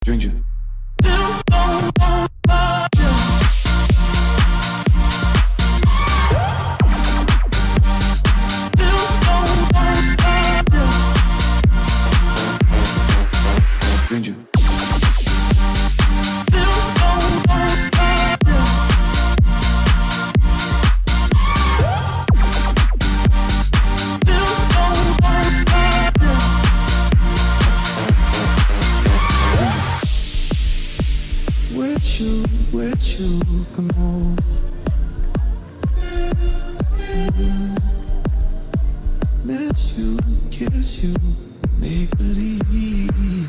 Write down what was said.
Ginger. Ginger. With you, come on. Miss you, kiss you, make believe.